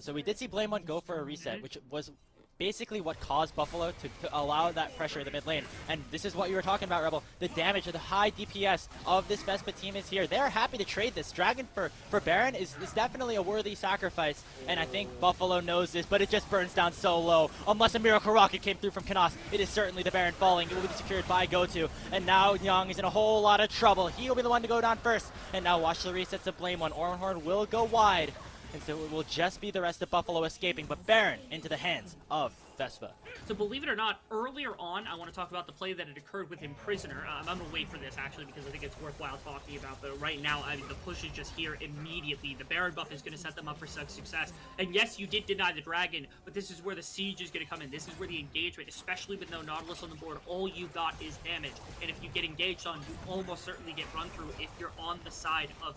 So we did see Blame One go for a reset, which was basically what caused Buffalo to allow that pressure in the mid lane. And this is what you were talking about, Rebel. The damage of the high DPS of this VESPA team is here. They're happy to trade this. Dragon for Baron is definitely a worthy sacrifice, and I think Buffalo knows this, but it just burns down so low. Unless a miracle rocket came through from Canas, it is certainly the Baron falling. It will be secured by GoTo, and now Nyeong is in a whole lot of trouble. He will be the one to go down first, and now watch the resets of Blame One. Ornn will go wide, and so it will just be the rest of Buffalo escaping, but Baron into the hands of VESPA. So believe it or not, earlier on, I want to talk about the play that had occurred with Emprisonner. I'm going to wait for this, actually, because I think it's worthwhile talking about. But right now, I mean, the push is just here immediately. The Baron buff is going to set them up for such success. And yes, you did deny the Dragon, but this is where the siege is going to come in. This is where the engagement, especially with no Nautilus on the board, all you got is damage. And if you get engaged on, you almost certainly get run through if you're on the side of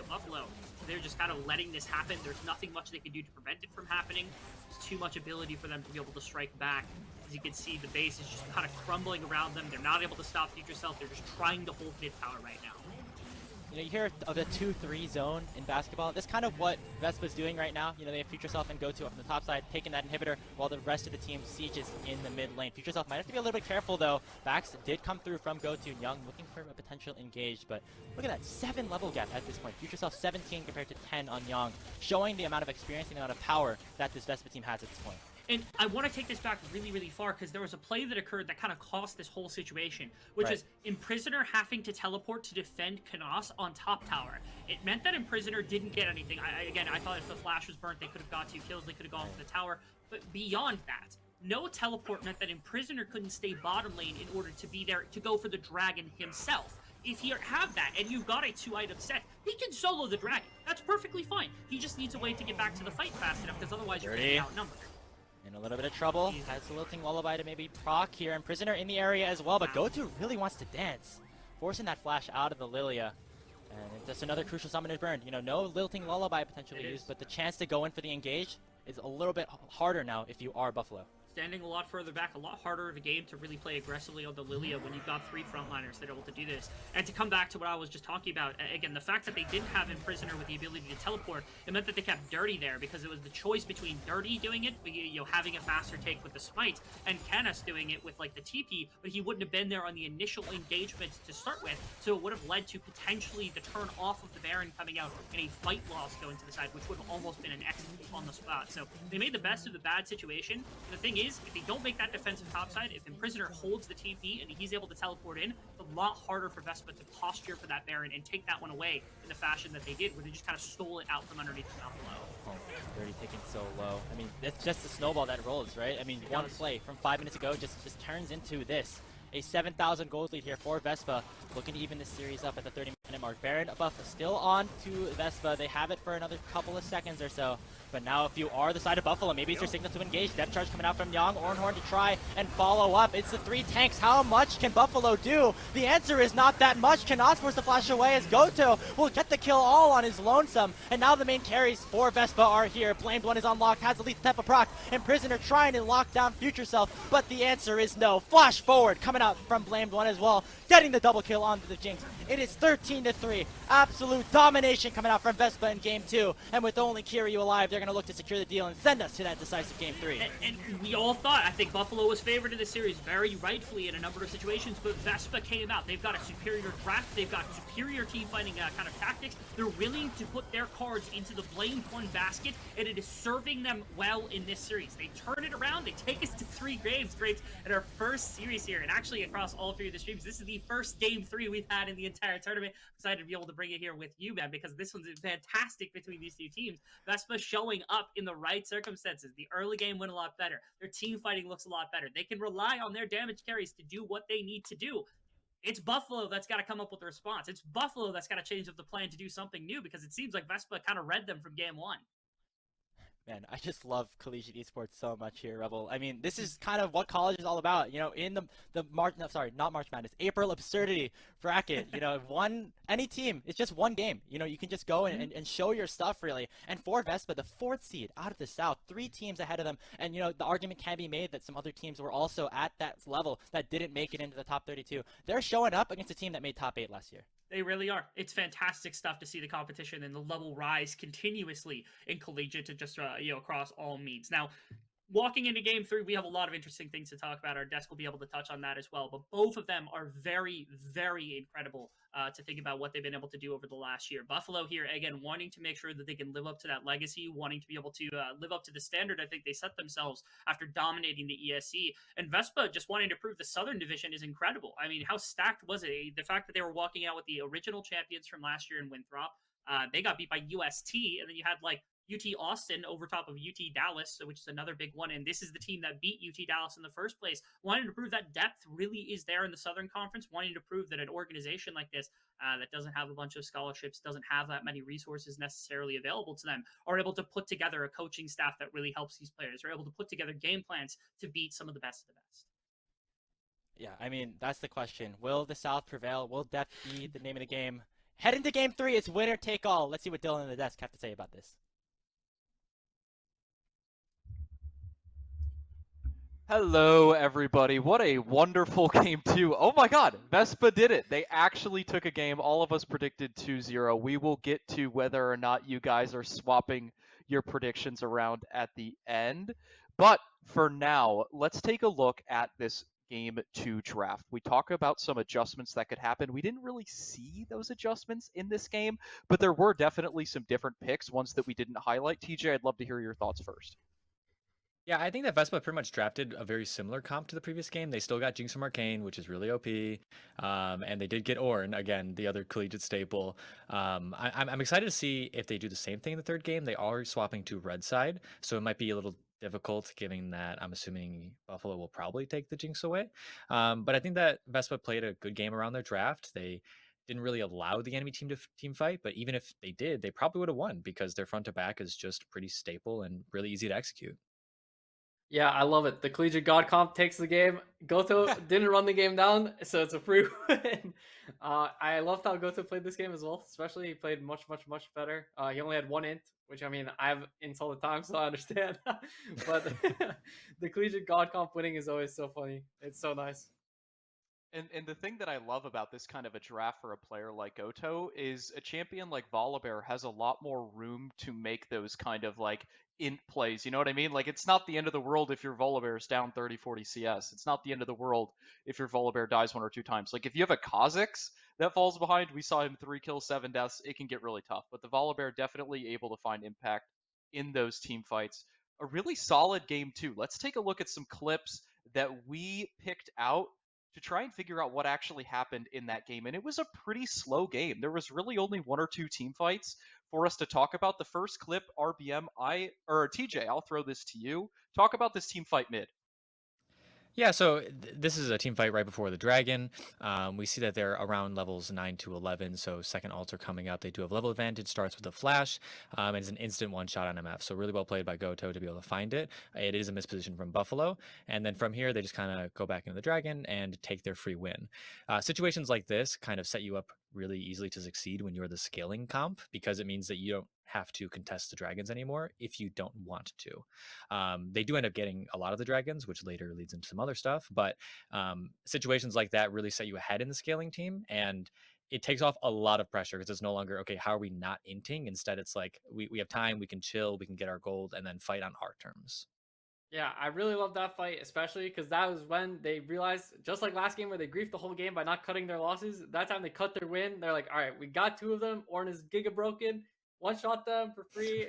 Buffalo. They're just kind of letting this happen. There's nothing much they can do to prevent it from happening. There's too much ability for them to be able to strike back. As you can see, the base is just kind of crumbling around them. They're not able to stop FutureSelf. They're just trying to hold mid tower right now. You hear of the 2-3 zone in basketball. That's kind of what Vespa's doing right now. They have FutureSelf and GoTo up on the top side, taking that inhibitor, while the rest of the team sieges in the mid lane. FutureSelf might have to be a little bit careful, though. Backs did come through from GoTo. Nyeong looking for a potential engage, but look at that 7 level gap at this point. FutureSelf 17 compared to 10 on Nyeong, showing the amount of experience and the amount of power that this Vespa team has at this point. And I want to take this back really, really far, because there was a play that occurred that kind of cost this whole situation, which is Emprisonner having to teleport to defend Canas on top tower. It meant that Emprisonner didn't get anything. Again, I thought if the flash was burnt, they could have got 2 kills, they could have gone for the tower. But beyond that, no teleport meant that Emprisonner couldn't stay bottom lane in order to be there to go for the Dragon himself. If you have that, and you've got a 2-item set, he can solo the Dragon. That's perfectly fine. He just needs a way to get back to the fight fast enough, because otherwise you're going to be outnumbered. In a little bit of trouble. Has a lilting lullaby to maybe proc here. And Prisoner in the area as well, but GoTo really wants to dance. Forcing that flash out of the Lillia. And just another crucial summon is burned. No lilting lullaby potentially used, but the chance to go in for the engage is a little bit harder now if you are Buffalo. standing a lot further back, a lot harder of a game to really play aggressively on the Lillia when you've got 3 frontliners that are able to do this. And to come back to what I was just talking about, again, the fact that they didn't have Emprisonner with the ability to teleport, it meant that they kept Derty there because it was the choice between Derty doing it, having a faster take with the smite, and Canis doing it with like the TP, but he wouldn't have been there on the initial engagement to start with, so it would have led to potentially the turn off of the Baron coming out and a fight loss going to the side, which would have almost been an exit on the spot. So they made the best of the bad situation. The thing is, if they don't make that defensive topside, if Emprisonner holds the TP and he's able to teleport in, it's a lot harder for VESPA to posture for that Baron and take that one away in the fashion that they did, where they just kind of stole it out from underneath the Buffalo. Oh, Derty taking so low. I mean, it's just a snowball that rolls, right? I mean, one play from 5 minutes ago just turns into this. A 7,000 gold lead here for VESPA, looking to even this series up at the 30-minute mark. Baron buff still on to VESPA. They have it for another couple of seconds or so. But now if you are the side of Buffalo, maybe it's your signal to engage. Depth charge coming out from Nyeong. Ornn to try and follow up. It's the 3 tanks. How much can Buffalo do? The answer is not that much. Cannot force the flash away as Goto will get the kill all on his lonesome. And now the main carries for VESPA are here. Blamed One is unlocked, has the lethal type of proc. Emprisonner trying to lock down FutureSelf, but the answer is no. Flash forward coming out from Blamed One as well, getting the double kill onto the Jinx. It is 13-3. Absolute domination coming out from VESPA in game 2. And with only Kyriu alive, they're going to look to secure the deal and send us to that decisive game 3. And we all thought, I think Buffalo was favored in this series very rightfully in a number of situations, but VESPA came out. They've got a superior draft. They've got superior team fighting kind of tactics. They're willing to put their cards into the Blamed One basket, and it is serving them well in this series. They turn it around. They take us to 3 games, great, in our first series here. And actually, across all 3 of the streams, this is the first game 3 we've had in the entire tournament. I'm excited to be able to bring it here with you, man, because this one's fantastic between these 2 teams. VESPA showing up in the right circumstances. The early game went a lot better. Their team fighting looks a lot better. They can rely on their damage carries to do what they need to do. It's Buffalo that's got to come up with a response. It's Buffalo that's got to change up the plan to do something new, because it seems like VESPA kind of read them from game 1. Man, I just love collegiate esports so much here, Rebel. I mean, this is kind of what college is all about. You know, in the March, no, sorry, not March Madness, April absurdity bracket. You know, any team, it's just one game. You know, you can just go and show your stuff really. And for VESPA, the 4th seed out of the South, 3 teams ahead of them. And you know, the argument can be made that some other teams were also at that level that didn't make it into the top 32. They're showing up against a team that made top 8 last year. They really are. It's fantastic stuff to see the competition and the level rise continuously in collegiate to just across all meets. Now, walking into game 3, we have a lot of interesting things to talk about. Our desk will be able to touch on that as well. But both of them are very, very incredible to think about what they've been able to do over the last year. Buffalo here, again, wanting to make sure that they can live up to that legacy, wanting to be able to live up to the standard I think they set themselves after dominating the ESC. And VESPA just wanting to prove the Southern Division is incredible. I mean, how stacked was it? The fact that they were walking out with the original champions from last year in Winthrop, they got beat by UST, and then you had like UT Austin over top of UT Dallas, which is another big one. And this is the team that beat UT Dallas in the first place. Wanting to prove that depth really is there in the Southern Conference. Wanting to prove that an organization like this that doesn't have a bunch of scholarships, doesn't have that many resources necessarily available to them, are able to put together a coaching staff that really helps these players, are able to put together game plans to beat some of the best of the best. Yeah, I mean, that's the question. Will the South prevail? Will depth be the name of the game? Head into game 3, it's winner take all. Let's see what Dylan and the desk have to say about this. Hello, everybody. What a wonderful game 2. Oh my god, VESPA did it. They actually took a game. All of us predicted 2-0. We will get to whether or not you guys are swapping your predictions around at the end. But for now, let's take a look at this game 2 draft. We talk about some adjustments that could happen. We didn't really see those adjustments in this game, but there were definitely some different picks, ones that we didn't highlight. TJ, I'd love to hear your thoughts first. Yeah, I think that VESPA pretty much drafted a very similar comp to the previous game. They still got Jinx from Arcane, which is really OP, and they did get Ornn, again, the other collegiate staple. I'm excited to see if they do the same thing in the 3rd game. They are swapping to red side, so it might be a little difficult given that I'm assuming Buffalo will probably take the Jinx away. But I think that VESPA played a good game around their draft. They didn't really allow the enemy team to team fight, but even if they did, they probably would have won because their front to back is just pretty staple and really easy to execute. Yeah, I love it. The Collegiate God comp takes the game. Goto didn't run the game down, so it's a free win. I loved how Goto played this game as well. Especially, he played much, much, much better. He only had one int, which I mean, I have ints all the time, so I understand. But the Collegiate God comp winning is always so funny. It's so nice. And the thing that I love about this kind of a draft for a player like Goto is a champion like Volibear has a lot more room to make those kind of like int plays. You know what I mean? Like it's not the end of the world if your Volibear is down 30, 40 CS. It's not the end of the world if your Volibear dies 1 or 2 times. Like if you have a Kha'Zix that falls behind, we saw him 3 kills, 7 deaths, it can get really tough. But the Volibear definitely able to find impact in those team fights. A really solid game too. Let's take a look at some clips that we picked out to try and figure out what actually happened in that game. And it was a pretty slow game. There was really only 1 or 2 team fights for us to talk about. The first clip, RBM, or TJ, I'll throw this to you. Talk about this team fight mid. Yeah, so this is a team fight right before the dragon. We see that they're around levels 9 to 11, so second altar coming up. They do have level advantage, starts with a flash, and it's an instant one-shot on MF. So really well played by Goto to be able to find it. It is a misposition from Buffalo, and then from here, they just kind of go back into the dragon and take their free win. Situations like this kind of set you up really easily to succeed when you're the scaling comp, because it means that you don't have to contest the dragons anymore if you don't want to. They do end up getting a lot of the dragons, which later leads into some other stuff. But situations like that really set you ahead in the scaling team, and it takes off a lot of pressure because it's no longer okay. How are we not inting? Instead, it's like we have time, we can chill, we can get our gold, and then fight on our terms. Yeah, I really love that fight, especially because that was when they realized, just like last game where they griefed the whole game by not cutting their losses, that time they cut their win. They're like, all right, we got 2 of them. Ornn is giga broken. One shot them for free,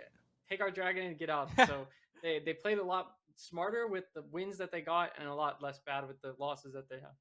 take our dragon and get out. So they played a lot smarter with the wins that they got and a lot less bad with the losses that they have.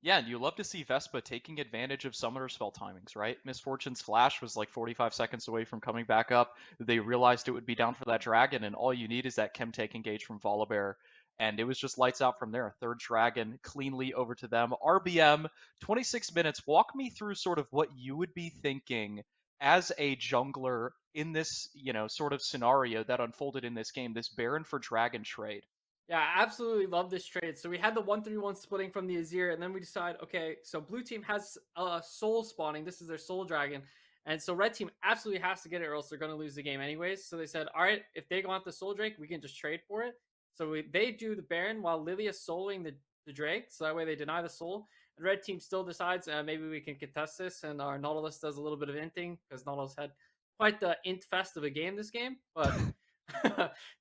Yeah, and you love to see Vespa taking advantage of summoner spell timings, right? Misfortune's flash was like 45 seconds away from coming back up. They realized it would be down for that dragon, and all you need is that chem take engage from Volibear. And it was just lights out from there. Third dragon cleanly over to them. RBM, 26 minutes. Walk me through sort of what you would be thinking as a jungler in this, sort of scenario that unfolded in this game, this Baron for Dragon trade. Yeah, I absolutely love this trade. So we had the 1-3-1 splitting from the Azir, and then we decide, okay, so blue team has soul spawning. This is their soul dragon. And so red team absolutely has to get it or else they're going to lose the game anyways. So they said, all right, if they want the soul drake, we can just trade for it. So they do the Baron while Lillia's souling the Drake. So that way they deny the soul. And red team still decides, maybe we can contest this. And our Nautilus does a little bit of inting because Nautilus had quite the int fest of a game this game. But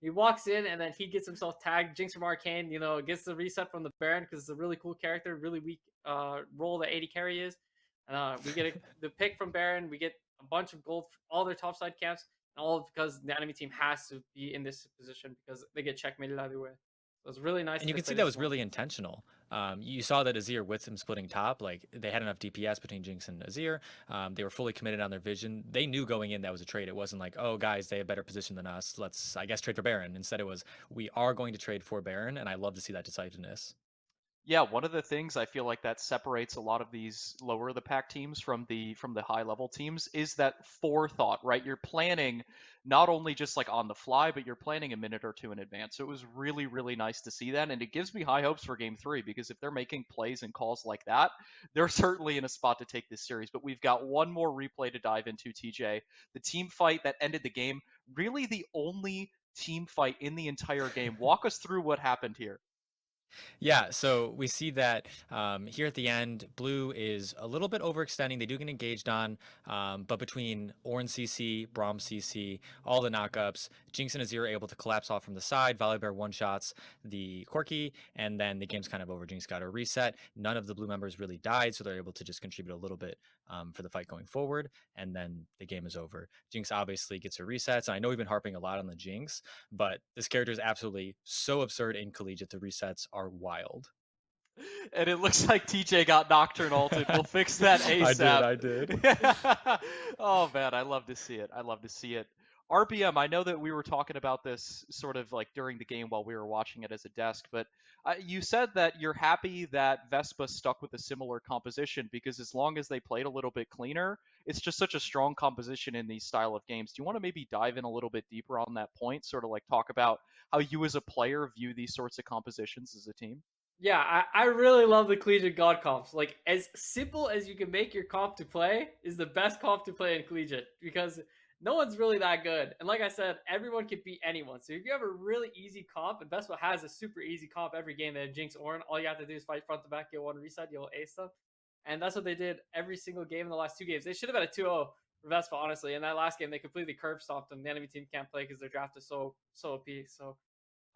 he walks in and then he gets himself tagged. Jinx from Arcane, gets the reset from the Baron because it's a really cool character, really weak role that AD carry is. We get the pick from Baron. We get a bunch of gold for all their topside camps, and all because the enemy team has to be in this position because they get checkmated either way. So it's really nice. And you can see that was really intentional. You saw that Azir with him splitting top, like they had enough DPS between Jinx and Azir. They were fully committed on their vision. They knew going in that was a trade. It wasn't like, oh guys, they have better position than us. Let's, I guess, trade for Baron. Instead, it was we are going to trade for Baron, and I love to see that decisiveness. Yeah, one of the things I feel like that separates a lot of these lower the pack teams from the high level teams is that forethought, right? You're planning not only just like on the fly, but you're planning a minute or 2 in advance. So it was really, really nice to see that, and it gives me high hopes for game 3 because if they're making plays and calls like that, they're certainly in a spot to take this series. But we've got one more replay to dive into, TJ. The team fight that ended the game, really the only team fight in the entire game. Walk us through what happened here. Yeah, so we see that here at the end, blue is a little bit overextending. They do get engaged on, but between Ornn CC, Braum CC, all the knockups, Jinx and Azir are able to collapse off from the side. Volibear one-shots the Corki, and then the game's kind of over. Jinx got a reset. None of the blue members really died, so they're able to just contribute a little bit for the fight going forward, and then the game is over. Jinx obviously gets her resets, and I know we've been harping a lot on the Jinx, but this character is absolutely so absurd in Collegiate. The resets are wild. And it looks like TJ got Nocturne ulted. We'll fix that ASAP. I did. Oh man, I love to see it. I love to see it. RBM, I know that we were talking about this sort of like during the game while we were watching it as a desk, but you said that you're happy that Vespa stuck with a similar composition because as long as they played a little bit cleaner, it's just such a strong composition in these style of games. Do you want to maybe dive in a little bit deeper on that point, sort of like talk about how you as a player view these sorts of compositions as a team? Yeah, I really love the Collegiate God comps. Like, as simple as you can make your comp to play is the best comp to play in Collegiate because no one's really that good. And like I said, everyone can beat anyone. So if you have a really easy comp, and Vespa has a super easy comp every game, they have Jinx Ornn. All you have to do is fight front to back, get one reset, you'll ace them. And that's what they did every single game in the last 2 games. They should have had a 2-0 for Vespa, honestly. In that last game, they completely curve stomped them. The enemy team can't play because their draft is so OP. So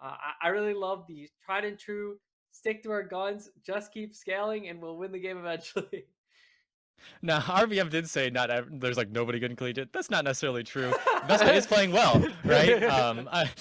I really love the tried and true, stick to our guns, just keep scaling, and we'll win the game eventually. Now, RBM did say there's like nobody good in collegiate. That's not necessarily true. Vespa is playing well, right?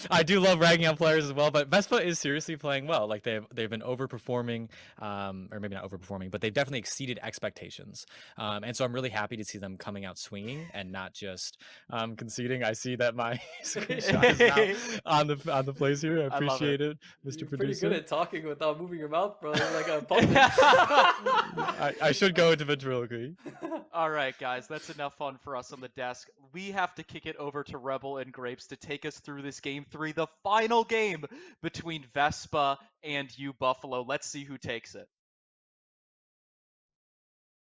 I do love ragging on players as well, but Vespa is seriously playing well. Like they've been overperforming, or maybe not overperforming, but they've definitely exceeded expectations. And so I'm really happy to see them coming out swinging and not just conceding. I see that my screenshot is now on the plays here. I appreciate it, Mr. You're Producer. pretty good at talking without moving your mouth, bro. You're like a puppet. I should go into ventriloquy. All right, guys, that's enough fun for us on the desk. We have to kick it over to Rebel and Grapes to take us through this game 3, the final game between Vespa and UBuffalo. Let's see who takes it.